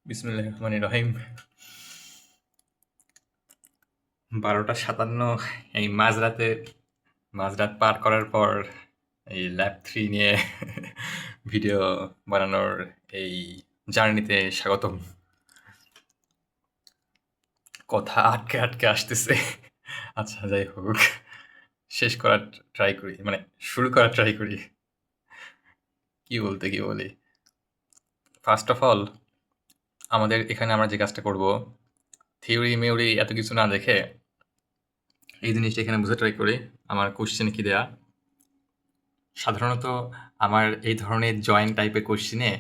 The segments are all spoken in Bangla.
বিসমিল্লাহির রহমানির রহিম। 12টা 57 এই মাঝরাত পার করার পর এই ল্যাব 3 নিয়ে ভিডিও বানানোর এই জার্নিতে স্বাগতম। কথা আটকে আটকে আসতেছে। আচ্ছা, যাই হোক, শেষ করার ট্রাই করি, মানে শুরু করার ট্রাই করি। কি বলি, ফার্স্ট অফ অল আমাদের এখানে আমরা যে কাজটা করব, থিওরি মেওরি এত কিছু না দেখে এই জিনিসটা এখানে বুঝে ট্রাই করি। আমার কোশ্চেন কি দেয়া, সাধারণত আমার এই ধরনের জয়েন্ট টাইপের কোশ্চেনে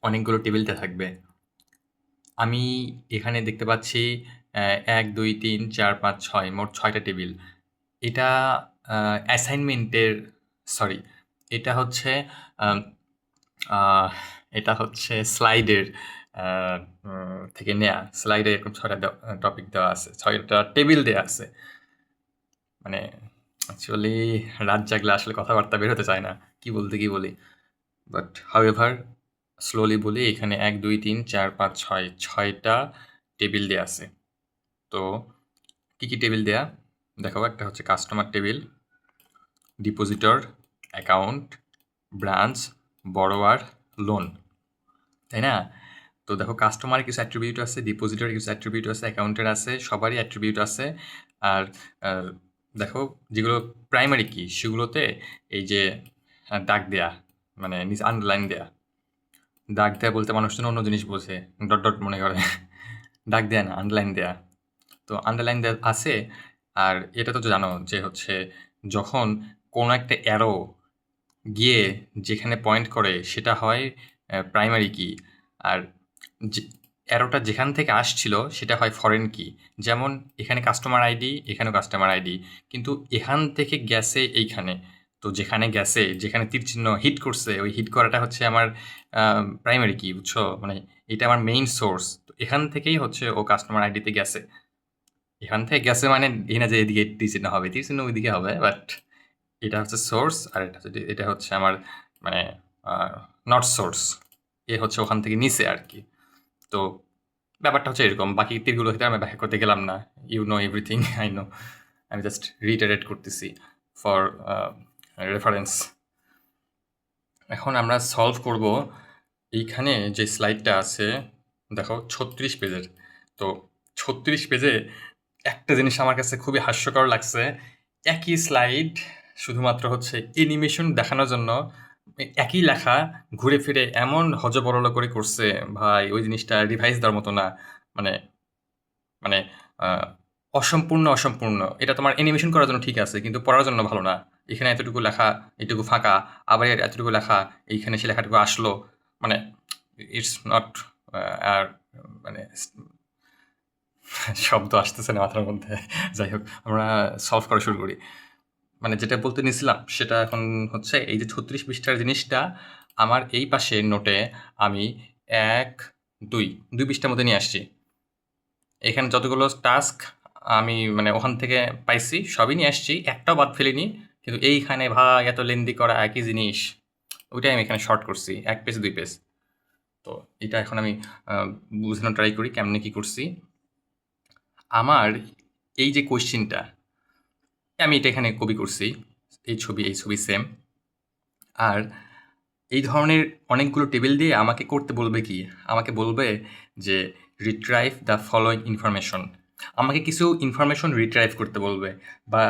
অনেকগুলো টেবিল দেয়া থাকবে। আমি এখানে দেখতে পাচ্ছি 1 2 3 4 5 6 মোট 6টা টেবিল। এটা অ্যাসাইনমেন্টের, সরি, এটা হচ্ছে আম, আহ, এটা হচ্ছে স্লাইডের থেকে নেয়া। স্লাইডে এরকম 6টা টপিক দেওয়া আছে, 6টা টেবিল দেওয়া আছে। মানে অ্যাকচুয়ালি রাত জাগলে আসলে কথাবার্তা বের হতে চায় না, কি বলি। বাট হাউএভার স্লোলি বলি, এখানে 1 2 3 4 5 6 6টা টেবিল দেয়া আছে। তো কি টেবিল দেয়া দেখাবো। একটা হচ্ছে customer table, depositor, account, branch, borrower, loan, তাই না? তো দেখো, কাস্টমারের কিছু অ্যাট্রিবিউট আছে, ডিপোজিটরের কিছু অ্যাট্রিবিউট আছে, অ্যাকাউন্টের আছে, সবারই অ্যাট্রিবিউট আছে। আর দেখো, যেগুলো প্রাইমারি কি সেগুলোতে এই যে দাগ দেয়া, মানে নিচে আন্ডারলাইন দেয়া। দাগ দেয়া বলতে মানুষজন অন্য জিনিস বোঝে, ডট ডট মনে করে। দাগ দেয়া না, আন্ডারলাইন দেয়া। তো আন্ডারলাইন দেয়া আছে। আর এটা তো জানো যে হচ্ছে, যখন কোনো একটা অ্যারো গিয়ে যেখানে পয়েন্ট করে সেটা হয় প্রাইমারি কি, আর অ্যারোটা যেখান থেকে আসছিল সেটা হয় ফরেন কি। যেমন এখানে কাস্টমার আইডি, এখানেও কাস্টমার আইডি, কিন্তু এখান থেকে গেছে এইখানে। তো যেখানে গেছে, যেখানে তীর চিহ্ন হিট করছে, ওই হিট করাটা হচ্ছে আমার প্রাইমারি কি, বুঝছো? মানে এটা আমার মেইন সোর্স। তো এখান থেকেই হচ্ছে ও কাস্টমার আইডিতে গেছে। এখান থেকে গেছে মানে এই না যে এদিকে তীর চিহ্ন হবে, তীর চিহ্ন ওইদিকে হবে, বাট এটা হচ্ছে সোর্স, আর এটা হচ্ছে আমার মানে নট সোর্স। এ হচ্ছে ওখান থেকে নিচে আর কি। তো ব্যাপারটা হচ্ছে এরকম। বাকি তীরগুলো হয়তো আমি ব্যাখ্যা করতে গেলাম না, you know everything, I know. আমি জাস্ট রিটারেট করতেছি ফর রেফারেন্স। এখন আমরা সলভ করব এইখানে যে স্লাইডটা আছে, দেখো 36 পেজের। তো 36 পেজে একটা জিনিস আমার কাছে খুবই হাস্যকর লাগছে। একই স্লাইড, শুধুমাত্র হচ্ছে অ্যানিমেশন দেখানোর জন্য একই লেখা ঘুরে ফিরে এমন হযবরল করে করছে, ভাই ওই জিনিসটা রিভাইজ দেওয়ার মতো না। মানে মানে অসম্পূর্ণ। এটা তোমার অ্যানিমেশন করার জন্য ঠিক আছে, কিন্তু পড়ার জন্য ভালো না। এখানে এতটুকু লেখা, এটুকু ফাঁকা, আবার এতটুকু লেখা, এইখানে সে লেখাটুকু আসলো। মানে ইটস নট, আর মানে শব্দ আসতেছে না মাথার মধ্যে। যাই হোক, আমরা সলভ করা শুরু করি। মানে যেটা বলতে নিছিলাম সেটা এখন হচ্ছে, এই যে 36 পৃষ্ঠার জিনিসটা আমার এই পাশের নোটে আমি 1 2 পৃষ্ঠার মধ্যে নিয়ে আসছি। এখানে যতগুলো টাস্ক আমি মানে ওখান থেকে পাইছি সবই নিয়ে আসছি, একটাও বাদ ফেলিনি। কিন্তু এইখানে ভাই এত লেন্দি করা একই জিনিস, ওইটাই আমি এখানে শর্ট করছি 1 পেজ 2 পেজ। তো এটা এখন আমি বুঝানোর ট্রাই করি কেমনে কি করছি। আমার এই যে কোয়েশ্চেনটা, আমি এটা এখানে কপি করছি, এই ছবি সেম। আর এই ধরনের অনেকগুলো টেবিল দিয়ে আমাকে করতে বলবে কি, আমাকে বলবে যে রিট্রাইভ দ্য ফলোয়িং ইনফরমেশন। আমাকে কিছু ইনফরমেশন রিট্রাইভ করতে বলবে, বা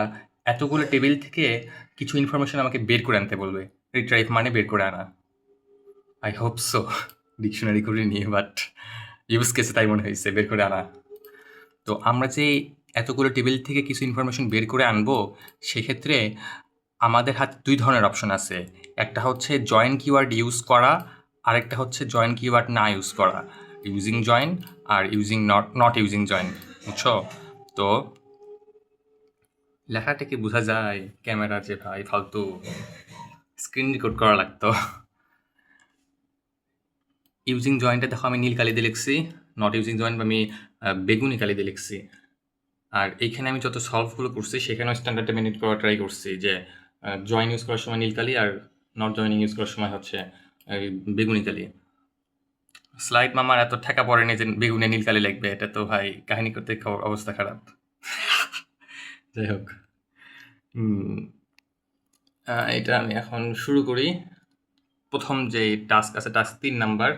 এতগুলো টেবিল থেকে কিছু ইনফরমেশন আমাকে বের করে আনতে বলবে। রিট্রাইভ মানে বের করে আনা। আই হোপ সো, ডিকশনারি করিনি, বাট ইউজ কেসে তাই মনে হয়েছে, বের করে আনা। তো আমরা যে এতগুলো টেবিল থেকে কিছু ইনফরমেশন বের করে আনবো, সেক্ষেত্রে আমাদের হাতে 2 ধরনের অপশন আছে। একটা হচ্ছে জয়েন কিওয়ার্ড ইউজ করা, আরেকটা হচ্ছে জয়েন কিওয়ার্ড না ইউজ করা, using join are using not using join, বুঝছো? তো লেখাটা কি বোঝা যায়? ক্যামেরা যে ভাই ফালতু, স্ক্রিন রেকর্ড করা লাগতো। ইউজিং জয়েনটা দেখো আমি নীল কালি দিয়ে লিখছি, নট ইউজিং জয়েন আমি বেগুনি কালি দিয়ে লিখছি। আর এইখানে আমি যত সলভগুলো করছি সেখানেও স্ট্যান্ডার্ডটা মেনে করার ট্রাই করছি, যে জয়েন ইউজ করার সময় নীল কালি আর নট জয়েনিং ইউজ করার সময় হচ্ছে বেগুনি কালি। স্লাইড মামার এত ঠেকা পড়েনি যে বেগুনে নীলকালি লিখবে, এটা তো ভাই কাহিনী করতে অবস্থা খারাপ। যাই হোক, এটা আমি এখন শুরু করি। প্রথম যে টাস্ক আছে, টাস্ক 3 নাম্বার,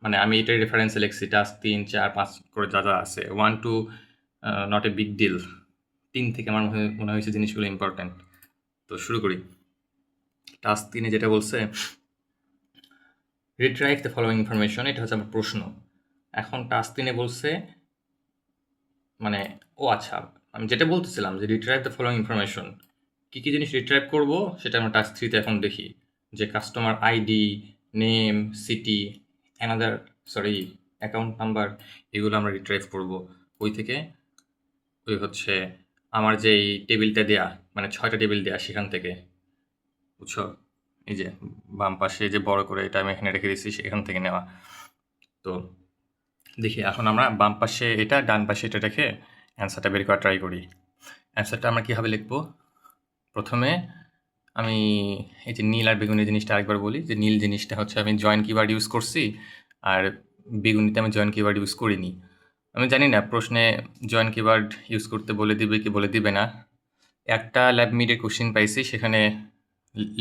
মানে আমি এটার রেফারেন্সে লিখছি টাস্ক 3, 4, 5 করে যা যা আছে। 1 to not a big deal, 3 থেকে আমার মনে হয়েছে জিনিসগুলো ইম্পর্ট্যান্ট। তো শুরু করি। টাস্ক 3-এ যেটা বলছে, রিট্রাইভ দ্য ফলোয়িং ইনফরমেশন, এটা হচ্ছে আমার প্রশ্ন। এখন টাস্ক 3-এ বলছে, মানে আচ্ছা, আমি যেটা বলতেছিলাম যে রিট্রাইভ দ্য ফলোয়িং ইনফরমেশন, কী কী জিনিস রিট্রাইভ করবো সেটা আমরা টাস্ক 3-তে এখন দেখি। যে customer ID, name, city, account number, এগুলো আমরা রিট্রাইভ করব ওই থেকে। ওই হচ্ছে আমার যে এই টেবিলটা দেয়া, মানে 6টা টেবিল দেয়া, সেখান থেকে, বুঝছো? এই যে বাম পাশে যে বড় করে এটা আমি এখানে রেখে দিয়েছি, সেখান থেকে নেওয়া। তো দেখি এখন আমরা বাম পাশে এটা, ডান পাশে এটা রেখে অ্যান্সারটা বের করা ট্রাই করি। অ্যান্সারটা আমরা কীভাবে লিখবো? প্রথমে আমি এই যে নীল আর বেগুনি জিনিসটা আরেকবার বলি, যে নীল জিনিসটা হচ্ছে আমি জয়েন কিওয়ার্ড ইউজ করছি, আর বেগুনিতে আমি জয়েন কিওয়ার্ড ইউজ করিনি। আমি জানি না প্রশ্নে জয়েন কিওয়ার্ড ইউজ করতে বলে দিবে কি বলে দিবে না। একটা ল্যাব মিডের কোশ্চেন পাইছি, সেখানে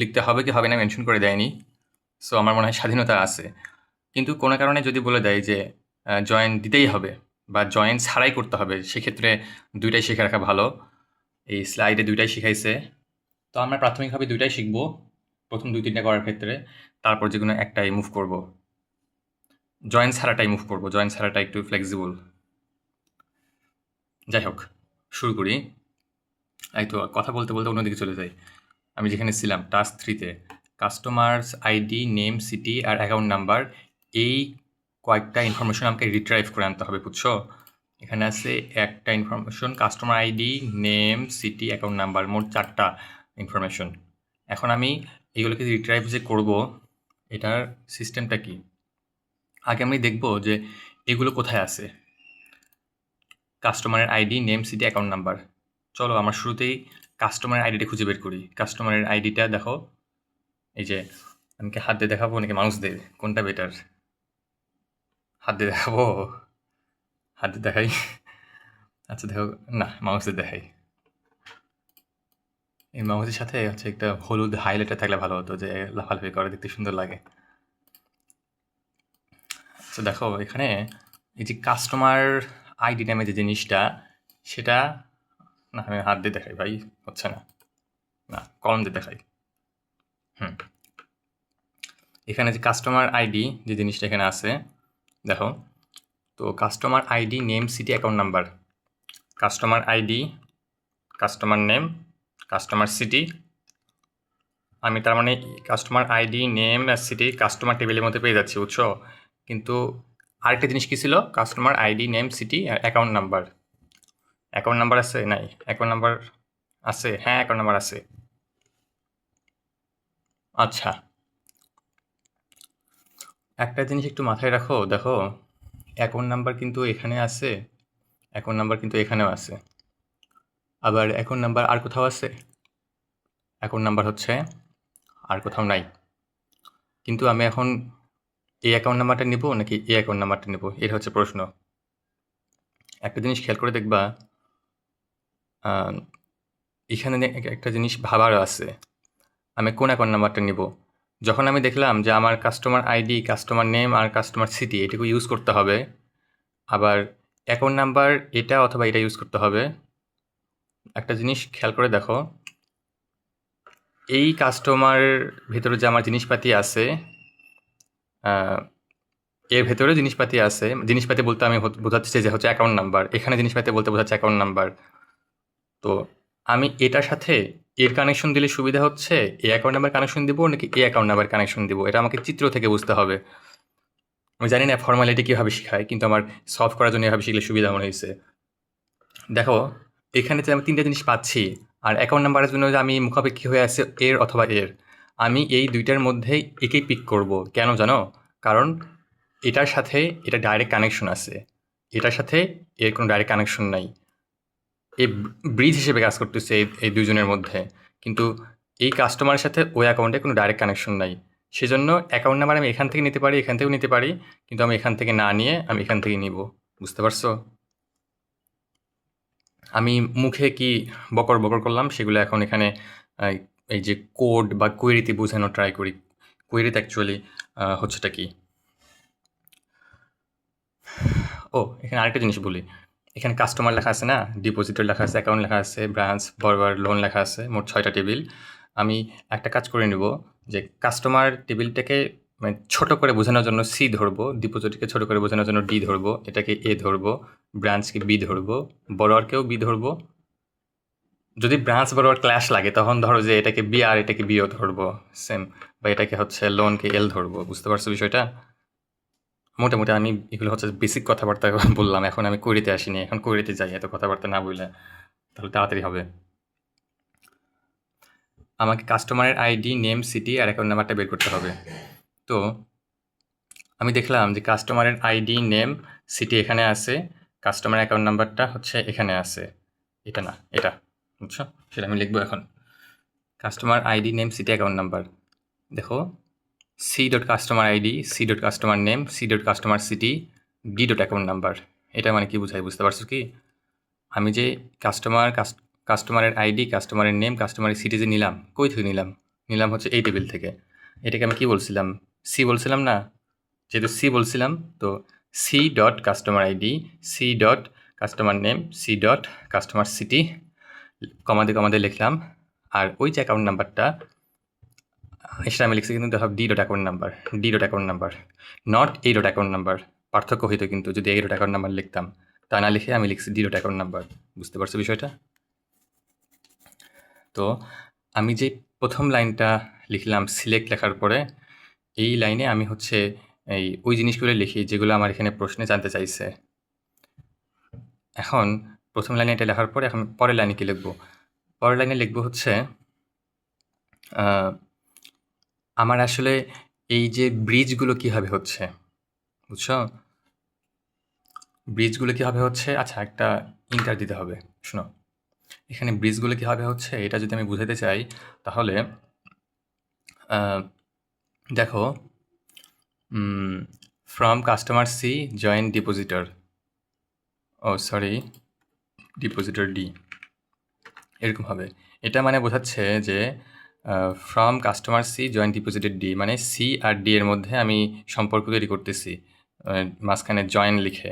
লিখতে হবে কি হবে না মেনশন করে দেয়নি। সো আমার মনে হয় স্বাধীনতা আছে। কিন্তু কোনো কারণে যদি বলে দেয় যে জয়েন দিতেই হবে বা জয়েন ছাড়াই করতে হবে, সেক্ষেত্রে দুইটাই শিখে রাখা ভালো। এই স্লাইডে দুইটাই শিখাইছে, তো আমরা প্রাথমিকভাবে দুইটাই শিখব প্রথম 2-3টা করার ক্ষেত্রে। তারপর যে কোনো একটাই মুভ করব, জয়েন ছাড়াটাই মুভ করব, জয়েন ছাড়াটা একটু ফ্লেক্সিবল। যাই হোক, শুরু করি। এই তো কথা বলতে বলতে অন্যদিকে চলে যাই। আমি যেখানে ছিলাম টাস্ক 3-তে, কাস্টমার্স আইডি, নেম, সিটি আর অ্যাকাউন্ট নাম্বার, এই কয়েকটা ইনফরমেশন আমাকে রিট্রাইভ করে আনতে হবে, বুঝছো? এখানে আছে একটা information, customer ID, name, city, account number, মোট 4টা ইনফরমেশন। এখন আমি এগুলোকে রিট্রাইভ যে করব, এটার সিস্টেমটা কি? আগে আমি দেখব যে এগুলো কোথায় আছে। কাস্টমারের ID, name, city, account number. চলো আমরা শুরুতেই কাস্টমারের আইডিটা খুঁজে বের করি। কাস্টমারের আইডিটা দেখো, এই যে আমি কি হাত দিয়ে দেখাবো নাকি মাউস দিয়ে, কোনটা বেটার? হাত দিয়ে দেখাবো? হাত দিয়ে দেখাই? আচ্ছা দেখো, না মাউস দিয়ে দেখাই। এই মাউসের সাথে হচ্ছে একটা হলুদ হাইলাইটার থাকলে ভালো হতো, যে লাফালাফি করে দেখতে সুন্দর লাগে। তো দেখো এখানে এই যে কাস্টমার আইডি নামে যে জিনিসটা, সেটা, না আমি হাত দিয়ে দেখাই ভাই, হচ্ছে না, না কলম দিয়ে দেখাই। এখানে যে কাস্টমার আইডি যে জিনিসটা এখানে আছে দেখো, তো customer ID, name, city, account number. Customer ID, customer name, customer city. আমি তার মানে কাস্টমার আইডি, নেম আর সিটি কাস্টমার টেবিলের মধ্যে পেয়ে যাচ্ছি, বুঝছো? কিন্তু আরেকটা জিনিস কী ছিল? কাস্টমার আইডি, নেম, সিটি আর অ্যাকাউন্ট নাম্বার। অ্যাকাউন্ট নাম্বার আছে? নাই। অ্যাকাউন্ট নাম্বার আছে? হ্যাঁ অ্যাকাউন্ট নাম্বার আছে। আচ্ছা, একটা জিনিস একটু মাথায় রাখো, দেখো অ্যাকাউন্ট নাম্বার কিন্তু এখানে আছে, অ্যাকাউন্ট নাম্বার কিন্তু এখানেও আছে, আবার অ্যাকাউন্ট নাম্বার আর কোথাও আছে, অ্যাকাউন্ট নাম্বার হচ্ছে আর কোথাও নাই। কিন্তু আমি এখন এই অ্যাকাউন্ট নাম্বারটা নেব নাকি এই অ্যাকাউন্ট নাম্বারটা নেব, এটা হচ্ছে প্রশ্ন। একটা জিনিস খেয়াল করে দেখবা, এখানে একটা জিনিস ভাবার আছে, আমি কোন অ্যাকাউন্ট নাম্বারটা নেব। যখন আমি দেখলাম যে আমার কাস্টমার আইডি, কাস্টমার নেম আর কাস্টমার সিটি এটুকু ইউজ করতে হবে, আবার অ্যাকাউন্ট নাম্বার এটা অথবা এটা ইউজ করতে হবে, একটা জিনিস খেয়াল করে দেখো, এই কাস্টমার ভেতরে যে আমার জিনিসপাতি আছে, এর ভেতরে জিনিসপাতি আছে, জিনিসপাতি বলতে আমি বোঝাচ্ছি যে হচ্ছে অ্যাকাউন্ট নাম্বার, এখানে জিনিসপাতি বলতে বোঝাচ্ছে অ্যাকাউন্ট নাম্বার। তো আমি এটার সাথে এর কানেকশন দিলে সুবিধা হচ্ছে এই অ্যাকাউন্ট নাম্বার কানেকশন দিব নাকি এই অ্যাকাউন্ট নাম্বার কানেকশন দিব, এটা আমাকে চিত্র থেকে বুঝতে হবে। আমি জানি না ফর্মালিটি কীভাবে শেখায়, কিন্তু আমার সলভ করার জন্য এভাবে শিখলে সুবিধা মনে হয়েছে। দেখো এখানে যে আমি 3টা জিনিস পাচ্ছি, আর অ্যাকাউন্ট নাম্বারের জন্য যে আমি মুখাপেক্ষী হয়ে আছে এর অথবা এর, আমি এই দুইটার মধ্যেই একেই পিক করব। কেন জানো? কারণ এটার সাথে এটা ডাইরেক্ট কানেকশন আছে, এটার সাথে এর কোনো ডাইরেক্ট কানেকশন নাই, এই ব্রিজ হিসেবে কাজ করতেছে এই দুজনের মধ্যে। কিন্তু এই কাস্টমারের সাথে ওই অ্যাকাউন্টে কোনো ডাইরেক্ট কানেকশন নাই, সেজন্য অ্যাকাউন্ট নাম্বার আমি এখান থেকে নিতে পারি, এখান থেকেও নিতে পারি, কিন্তু আমি এখান থেকে না নিয়ে আমি এখান থেকে নিব। বুঝতে পারছো? আমি মুখে কি বকর বকর করলাম সেগুলো এখন এখানে এই যে কোড বা কোয়েরিতে বোঝানো ট্রাই করি। কোয়েরিতে অ্যাকচুয়ালি হচ্ছেটা কি? ও এখানে আরেকটা জিনিস বলি। এখানে কাস্টমার লেখা আছে না, ডিপোজিটর লেখা আছে, অ্যাকাউন্ট লেখা আছে, ব্রাঞ্চ, বরবার, লোন লেখা আছে, মোট 6টা টেবিল। আমি একটা কাজ করে নেব যে কাস্টমার টেবিলটাকে মানে ছোট করে বোঝানোর জন্য সি ধরবো, ডিপোজিটকে ছোট করে বোঝানোর জন্য ডি ধরবো, এটাকে এ ধরবো, ব্রাঞ্চকে বি ধরবো, বরোয়ারকেও বি ধরবো। যদি ব্রাঞ্চ বরোয়ার ক্ল্যাশ লাগে তখন ধরো যে এটাকে বি আর এটাকে বিও ধরবো সেম, বা এটাকে হচ্ছে লোনকে এল ধরবো। বুঝতে পারছো বিষয়টা? মোটামুটি আমি এগুলো হচ্ছে বেসিক কথাবার্তা বললাম, এখন আমি কোয়েরিতে আসিনি, এখন কোয়েরিতে যাই, এত কথাবার্তা না বললে তাহলে তাড়াতাড়ি হবে। আমাকে কাস্টমারের আইডি, নেম, সিটি আর অ্যাকাউন্ট নাম্বারটা বের করতে হবে। তো আমি দেখলাম যে কাস্টমারের আইডি, নেম, সিটি এখানে আছে, কাস্টমার অ্যাকাউন্ট নাম্বারটা হচ্ছে এখানে আছে। এটা না, এটা, বুঝছো? সেটা আমি লিখবো এখন। Customer ID, name, city, account number. দেখো, C dot customer ID, C dot customer name, C dot customer city, D dot account number. এটা মানে কি বোঝায় বুঝতে পারছো কি? আমি যে কাস্টমারের আইডি, কাস্টমারের নেম, কাস্টমারের সিটি যে নিলাম, কই থেকে নিলাম? নিলাম হচ্ছে এই টেবিল থেকে। এটাকে আমি কি বলছিলাম? সি বলছিলাম না? যেহেতু সি বলছিলাম, তো C dot customer ID, C dot customer name, C dot customer city, কমাতে লিখলাম। আর ওই যে অ্যাকাউন্ট নাম্বারটা, সেটা আমি লিখছি কিন্তু দেখো D dot account number, D dot account number, not A dot account number. পার্থক্য হইতো কিন্তু যদি এ ডট অ্যাকাউন্ট নাম্বার লিখতাম, তা না লিখে আমি লিখছি ডি ডট অ্যাকাউন্ট নাম্বার। বুঝতে পারছো বিষয়টা? তো আমি যে প্রথম লাইনটা লিখলাম সিলেক্ট লেখার পরে, এই লাইনে আমি হচ্ছে ওই জিনিসগুলো লিখি যেগুলো আমার এখানে প্রশ্নে জানতে চাইছে। এখন প্রথম লাইনে এটা লেখার পরে এখন পরের লাইনে কি লিখবো? পরের লাইনে লিখবো হচ্ছে আমার আসলে এই যে ব্রিজগুলো কীভাবে হচ্ছে, বুঝছো? ব্রিজগুলো কীভাবে হচ্ছে, আচ্ছা একটা ইন্টার দিতে হবে। শোনো, এখানে ব্রিজগুলো কীভাবে হচ্ছে এটা যদি আমি বুঝাতে চাই তাহলে দেখো, from customer C join depositor, ও সরি, ডিপোজিটর ডি, এরকম হবে। এটা মানে বোঝাচ্ছে যে from customer C join depositor D, মানে সি আর ডি এর মধ্যে আমি সম্পর্ক তৈরি করতেছি মাঝখানে জয়েন লিখে।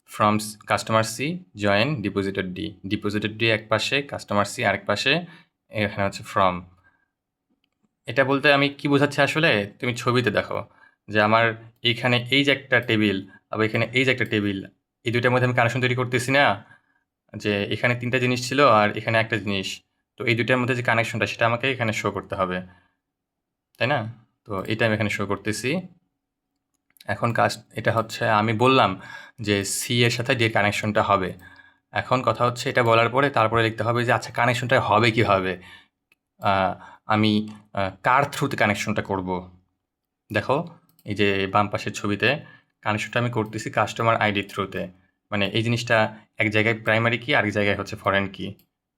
From customer C join depositor D, depositor D এক পাশে, কাস্টমার সি আরেক পাশে, এখানে হচ্ছে ফ্রম। এটা বলতে আমি কি বোঝাচ্ছি আসলে, তুমি ছবিতে দেখো যে আমার এইখানে এই যে একটা টেবিল, আবার এখানে এই যে একটা টেবিল, এই দুইটার মধ্যে আমি কানেকশন তৈরি করতেছি না, যে এখানে 3টা জিনিস ছিল আর এখানে একটা জিনিস, তো এই দুইটার মধ্যে যে কানেকশনটা সেটা আমাকে এখানে শো করতে হবে, তাই না? তো এটা আমি এখানে শো করতেছি। এখন এটা হচ্ছে আমি বললাম যে সি এর সাথে ডি এর কানেকশনটা হবে। এখন কথা হচ্ছে এটা বলার পরে তারপরে লিখতে হবে যে আচ্ছা কানেকশনটা হবে কীভাবে, আমি কার থ্রুতে কানেকশনটা করব। দেখো এই যে বাম পাশের ছবিতে কানেকশনটা আমি করতেছি কাস্টমার আইডি থ্রুতে, মানে এই জিনিসটা এক জায়গায় প্রাইমারি কি, আরেক জায়গায় হচ্ছে ফরেন কি।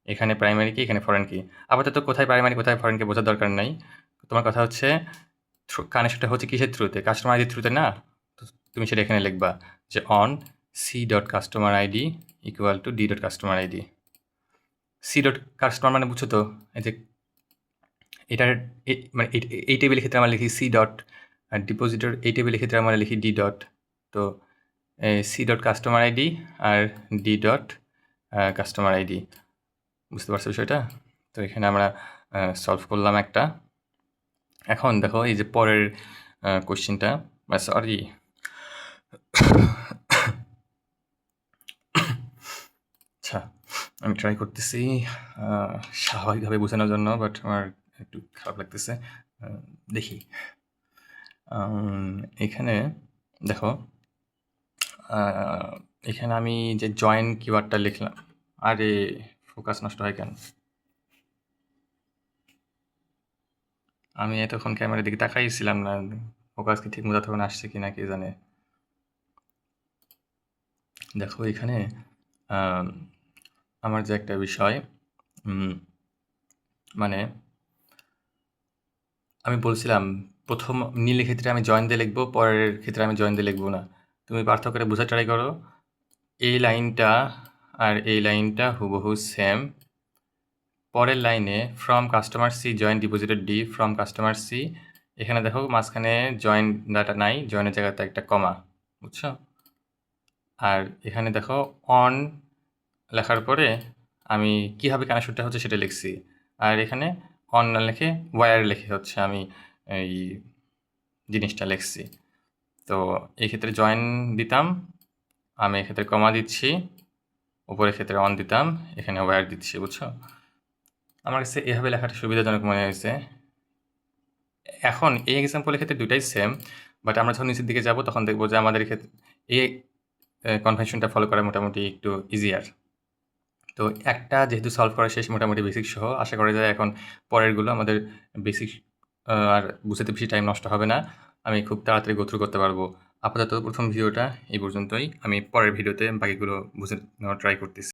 এখানে প্রাইমারি কি, এখানে ফরেন কি। আপাতত কোথায় প্রাইমারি কোথায় ফরেন কি বোঝার দরকার নাই। তোমার কথা হচ্ছে কানেকশনটা হচ্ছে কিসের থ্রুতে? কাস্টমার আইডি থ্রুতে না? তো তুমি সেটা এখানে লিখবা যে on C dot customer ID equal to D dot customer ID. C dot customer মানে বুঝছো তো, এই যে এটার মানে এই টেবিলের ক্ষেত্রে আমরা লিখি সি ডট, আর ডিপোজিটর এই টেবিলের ক্ষেত্রে আমরা লিখি ডি ডট। তো সি ডট কাস্টমার আইডি আর ডি ডট কাস্টমার আইডি। বুঝতে পারছো বিষয়টা? তো এখানে আমরা সলভ করলাম একটা। এখন দেখো এই যে পরের কোশ্চেনটা, সরি আচ্ছা আমি ট্রাই করতেছি স্বাভাবিকভাবে বোঝানোর জন্য, বাট আমার একটু খারাপ লাগতেছে। দেখি এখানে দেখো, এখানে আমি যে জয়েন কিওয়ার্ডটা লিখলাম, আরে ফোকাস নষ্ট হয় কেন? আমি এতক্ষণ ক্যামেরার দিকে তাকাইছিলাম না, ফোকাস কি ঠিক মতো তখন আসছে কি না কে জানে। দেখো এখানে আমার যে একটা বিষয়, মানে আমি বলছিলাম প্রথম নীলের ক্ষেত্রে আমি জয়েন দিয়ে লিখবো, পরের ক্ষেত্রে আমি জয়েন দিয়ে লিখবো না। তুমি পার্থক্যটা বোঝার ট্রাই করো। এই লাইনটা আর এই লাইনটা হুবহু সেম। পরের লাইনে from customer C join deposited D from customer C, এখানে দেখো মাঝখানে জয়েন ডাটা নাই, জয়েনের জায়গাতে একটা কমা, বুঝছো? আর এখানে দেখো অন লেখার পরে আমি কীভাবে কানেকশনটা হচ্ছে সেটা লিখছি, আর এখানে অন না লিখে ওয়্যার লিখে হচ্ছে আমি এই জিনিসটা লিখছি। তো এই ক্ষেত্রে জয়েন দিতাম, আমি এক্ষেত্রে কমা দিচ্ছি, উপরের ক্ষেত্রে অন দিতাম, এখানে ওয়্যার দিচ্ছি, বুঝছো? আমার কাছে এভাবে লেখাটা সুবিধাজনক মনে হয়েছে। এখন এই এক্সাম্পলের ক্ষেত্রে দুইটাই সেম, বাট আমরা যখন নিচের দিকে যাব তখন দেখব যে আমাদের ক্ষেত্রে এই কনভেনশনটা ফলো করা মোটামুটি একটু ইজিয়ার। তো একটা যেহেতু সলভ করা শেষ মোটামুটি বেসিক সহ, আশা করা যায় এখন পরেরগুলো আমাদের বেসিক আর বুঝতে বেশি টাইম নষ্ট হবে না, আমি খুব তাড়াতাড়ি গো থ্রু করতে পারবো। আপাতত প্রথম ভিডিওটা এই পর্যন্তই, আমি পরের ভিডিওতে বাকিগুলো বুঝে নেওয়ার ট্রাই করতেছি।